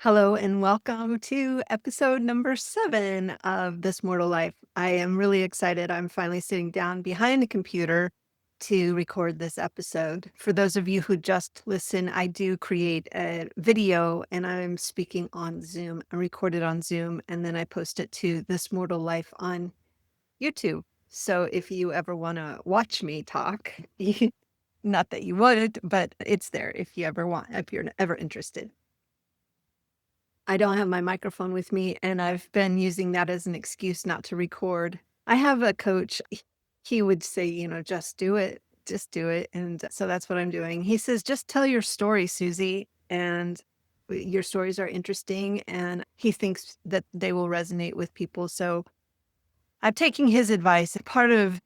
Hello and welcome to episode number 7 of This Mortal Life. I am really excited. I'm finally sitting down behind the computer to record this episode. For those of you who just listen, I do create a video and I'm speaking on Zoom. I record it on Zoom and then I post it to This Mortal Life on YouTube. So if you ever want to watch me talk, not that you would, but it's there if you're ever interested. I don't have my microphone with me, and I've been using that as an excuse not to record. I have a coach. He would say, just do it. Just do it. And so that's what I'm doing. He says, just tell your story, Susie. And your stories are interesting. And he thinks that they will resonate with people. So I'm taking his advice. Part of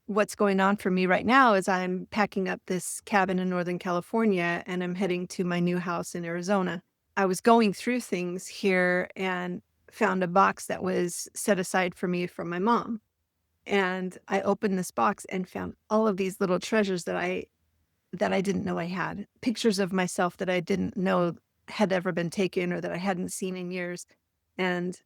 what's going on for me right now is I'm packing up this cabin in Northern California and I'm heading to my new house in Arizona. I was going through things here and found a box that was set aside for me from my mom. And I opened this box and found all of these little treasures that I didn't know I had. Pictures of myself that I didn't know had ever been taken or that I hadn't seen in years. And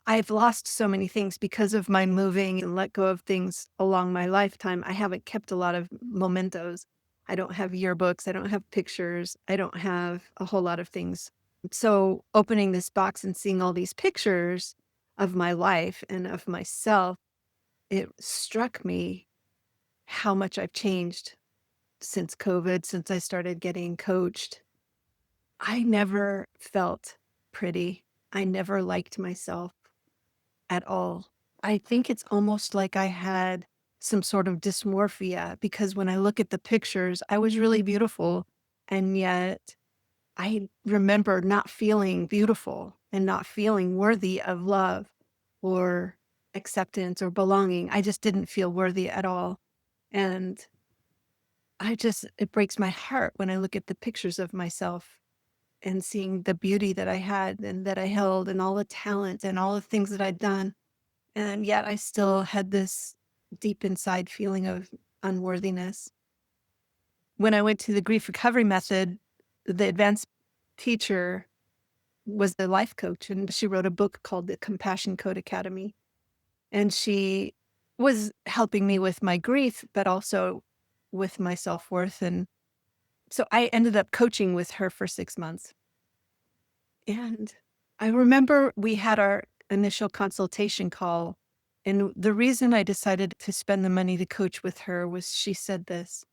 I've lost so many things because of my moving and let go of things along my lifetime. I haven't kept a lot of mementos. I don't have yearbooks. I don't have pictures. I don't have a whole lot of things. So opening this box and seeing all these pictures of my life and of myself, it struck me how much I've changed since COVID, since I started getting coached. I never felt pretty. I never liked myself at all. I think it's almost like I had some sort of dysmorphia because when I look at the pictures, I was really beautiful. And yet I remember not feeling beautiful and not feeling worthy of love or acceptance or belonging. I just didn't feel worthy at all. And it breaks my heart when I look at the pictures of myself and seeing the beauty that I had and that I held and all the talent and all the things that I'd done. And yet I still had this deep inside feeling of unworthiness. When I went to the grief recovery method, the advanced teacher was the life coach, and she wrote a book called The Compassion Code Academy. And she was helping me with my grief, but also with my self-worth. And so I ended up coaching with her for 6 months. And I remember we had our initial consultation call. And the reason I decided to spend the money to coach with her was she said this.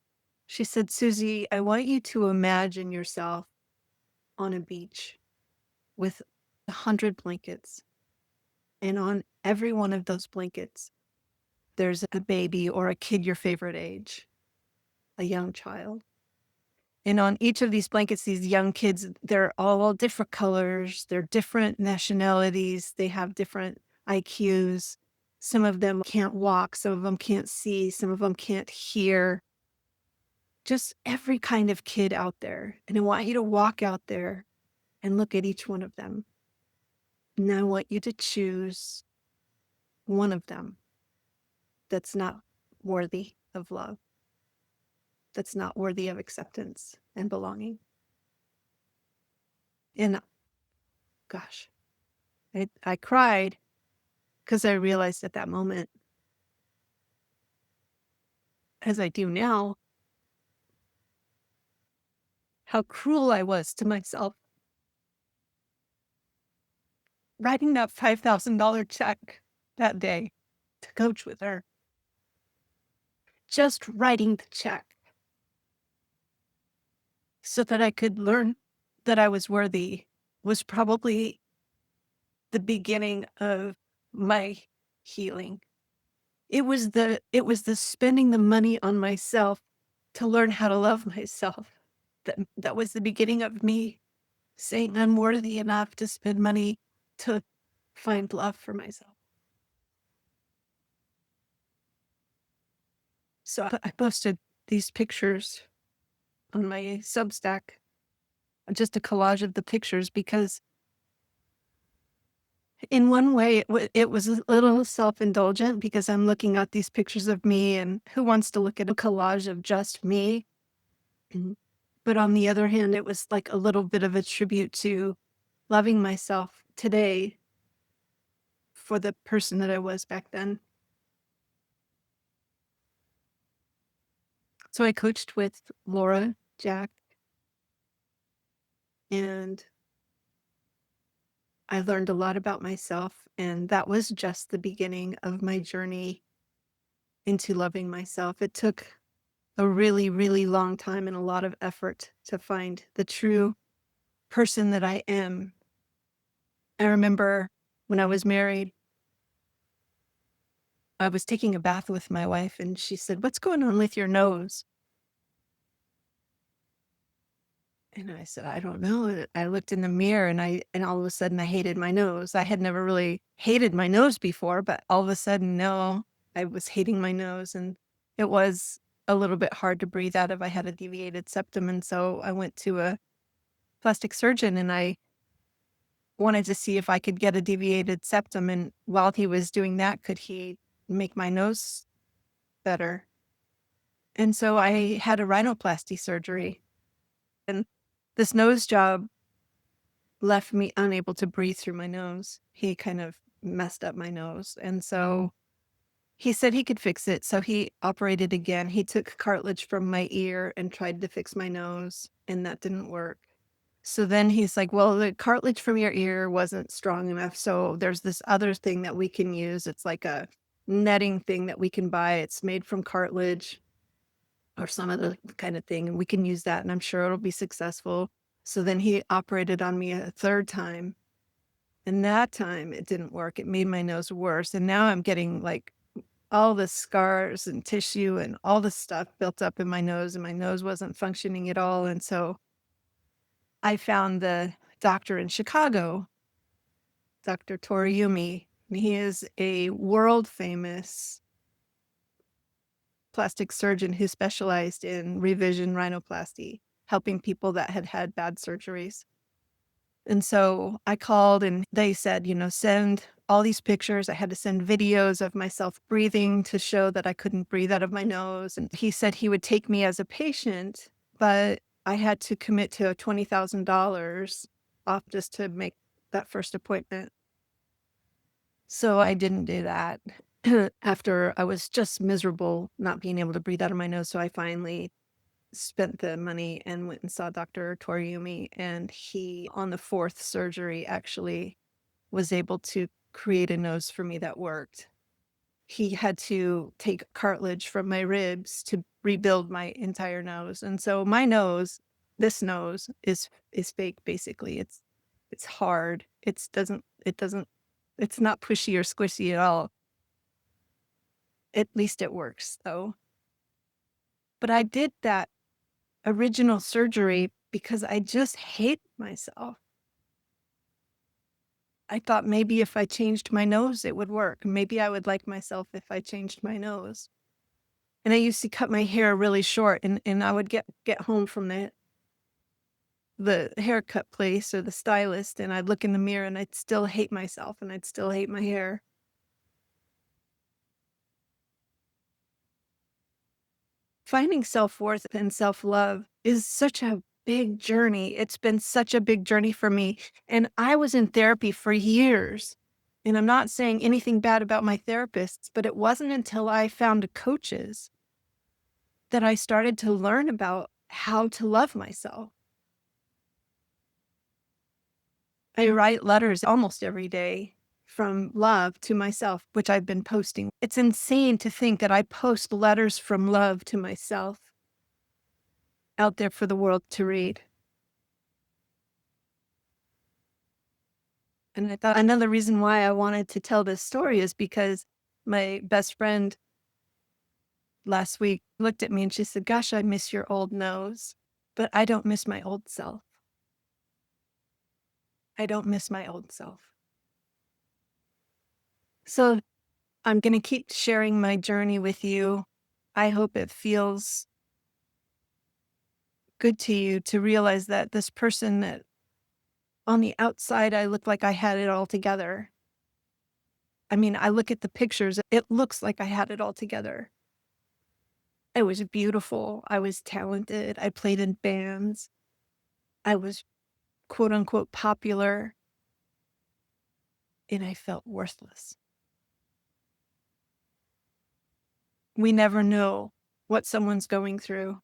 She said, Susie, I want you to imagine yourself on a beach with 100 blankets. And on every one of those blankets, there's a baby or a kid your favorite age, a young child. And on each of these blankets, these young kids, they're all different colors, they're different nationalities, they have different IQs. Some of them can't walk, some of them can't see, some of them can't hear. Just every kind of kid out there. And I want you to walk out there and look at each one of them. And I want you to choose one of them that's not worthy of love, that's not worthy of acceptance and belonging. And gosh, I cried because I realized at that moment, as I do now, how cruel I was to myself. Writing that $5,000 check that day to coach with her, just writing the check so that I could learn that I was worthy was probably the beginning of my healing. It was the spending the money on myself to learn how to love myself. That was the beginning of me saying I'm worthy enough to spend money to find love for myself. So I posted these pictures on my Substack, just a collage of the pictures, because in one way it was a little self-indulgent because I'm looking at these pictures of me, and who wants to look at a collage of just me? But on the other hand, it was like a little bit of a tribute to loving myself today for the person that I was back then. So I coached with Laura, Jack, and I learned a lot about myself. And that was just the beginning of my journey into loving myself. It took a really, really long time and a lot of effort to find the true person that I am. I remember when I was married, I was taking a bath with my wife and she said, "What's going on with your nose?" And I said, "I don't know." And I looked in the mirror and all of a sudden I hated my nose. I had never really hated my nose before, but all of a sudden, no, I was hating my nose and it was a little bit hard to breathe out of. I had a deviated septum. And so I went to a plastic surgeon and I wanted to see if I could get a deviated septum. And while he was doing that, could he make my nose better? And so I had a rhinoplasty surgery. And this nose job left me unable to breathe through my nose. He kind of messed up my nose. And so he said he could fix it. So he operated again. He took cartilage from my ear and tried to fix my nose, and that didn't work. So then he's like, "Well, the cartilage from your ear wasn't strong enough. So there's this other thing that we can use. It's like a netting thing that we can buy. It's made from cartilage or some other kind of thing. And we can use that. And I'm sure it'll be successful." So then he operated on me a third time. And that time it didn't work. It made my nose worse. And now I'm getting like all the scars and tissue and all the stuff built up in my nose, and my nose wasn't functioning at all. And so I found the doctor in Chicago, Dr. Toriumi. He is a world famous plastic surgeon who specialized in revision rhinoplasty, helping people that had had bad surgeries. And so I called and they said, send all these pictures. I had to send videos of myself breathing to show that I couldn't breathe out of my nose. And he said he would take me as a patient, but I had to commit to $20,000 off just to make that first appointment. So I didn't do that after I was just miserable not being able to breathe out of my nose. So I finally spent the money and went and saw Dr. Toriumi, and he, on the fourth surgery, actually was able to create a nose for me that worked. He had to take cartilage from my ribs to rebuild my entire nose. And so my nose, this nose is fake basically. It's hard. It's not pushy or squishy at all. At least it works though. But I did that original surgery because I just hate myself. I thought maybe if I changed my nose, it would work. Maybe I would like myself if I changed my nose. And I used to cut my hair really short and I would get home from the haircut place or the stylist and I'd look in the mirror and I'd still hate myself and I'd still hate my hair. Finding self-worth and self-love is such a big journey. It's been such a big journey for me. And I was in therapy for years. And I'm not saying anything bad about my therapists, but it wasn't until I found coaches that I started to learn about how to love myself. I write letters almost every day from love to myself, which I've been posting. It's insane to think that I post letters from love to myself out there for the world to read. And I thought another reason why I wanted to tell this story is because my best friend last week looked at me and she said, "Gosh, I miss your old nose, but I don't miss my old self. I don't miss my old self." So I'm going to keep sharing my journey with you. I hope it feels good to you to realize that this person that on the outside, I look like I had it all together. I mean, I look at the pictures, it looks like I had it all together. I was beautiful. I was talented. I played in bands. I was quote unquote popular, and I felt worthless. We never know what someone's going through.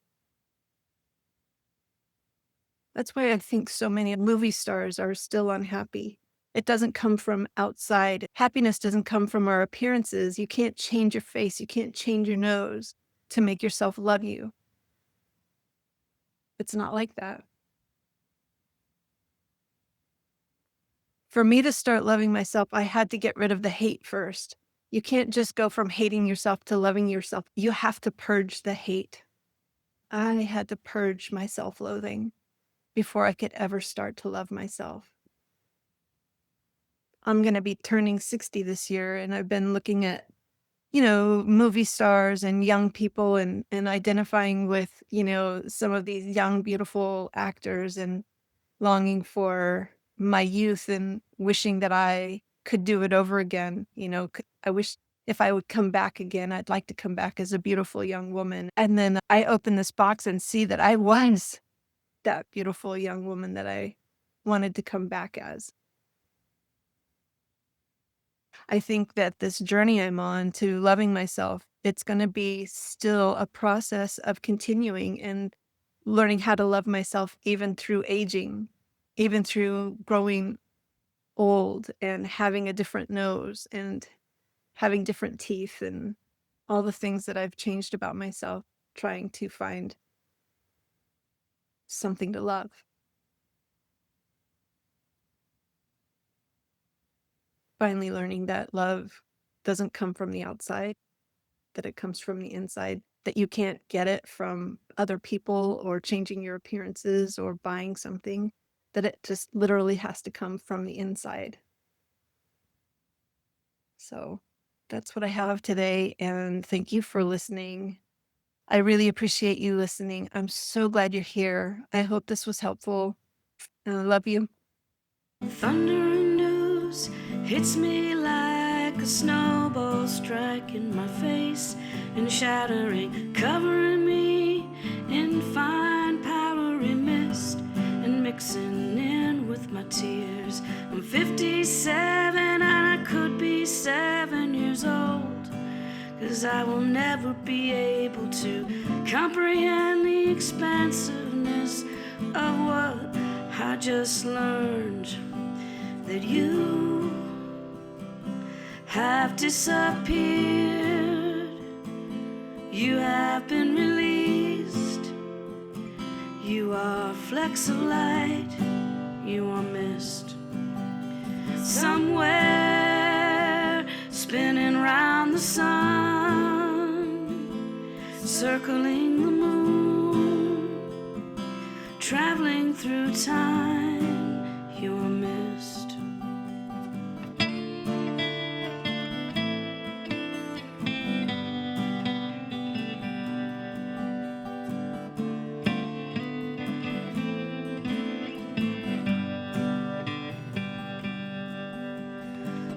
That's why I think so many movie stars are still unhappy. It doesn't come from outside. Happiness doesn't come from our appearances. You can't change your face. You can't change your nose to make yourself love you. It's not like that. For me to start loving myself, I had to get rid of the hate first. You can't just go from hating yourself to loving yourself. You have to purge the hate. I had to purge my self-loathing before I could ever start to love myself. I'm going to be turning 60 this year, and I've been looking at, movie stars and young people and identifying with, some of these young, beautiful actors and longing for my youth and wishing that I could do it over again. I wish if I would come back again, I'd like to come back as a beautiful young woman. And then I open this box and see that I was that beautiful young woman that I wanted to come back as. I think that this journey I'm on to loving myself, it's going to be still a process of continuing and learning how to love myself even through aging, even through growing old and having a different nose and having different teeth and all the things that I've changed about myself, trying to find something to love. Finally learning that love doesn't come from the outside, that it comes from the inside, that you can't get it from other people or changing your appearances or buying something, that it just literally has to come from the inside. So that's what I have today, and thank you for listening. I really appreciate you listening. I'm so glad you're here. I hope this was helpful, and I love you. Thundering news hits me like a snowball striking my face and shattering, covering me in fine powdery mist and mixing in with my tears. I'm 57 and I could be 7 years old, 'cause I will never be able to comprehend the expansiveness of what I just learned. That you have disappeared, you have been released, you are flecks of light, you are mist. Somewhere spinning round the sun, circling the moon, traveling through time, you are mist.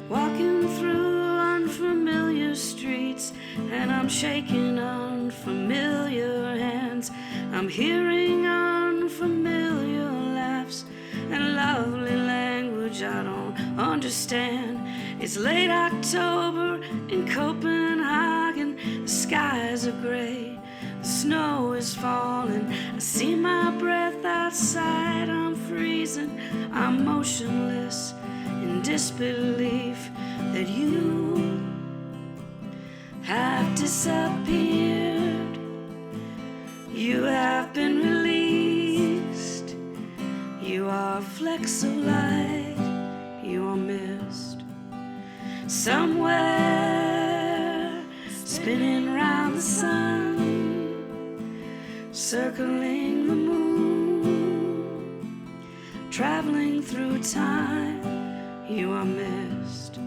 Walking through unfamiliar streets, and I'm shaking unfamiliar hands. I'm hearing unfamiliar laughs and lovely language I don't understand. It's late October in Copenhagen. The skies are gray, the snow is falling. I see my breath outside. I'm freezing, I'm motionless in disbelief that you have disappeared. You have been released. You are flecks of light. You are mist. Somewhere spinning round the sun, circling the moon, traveling through time. You are mist.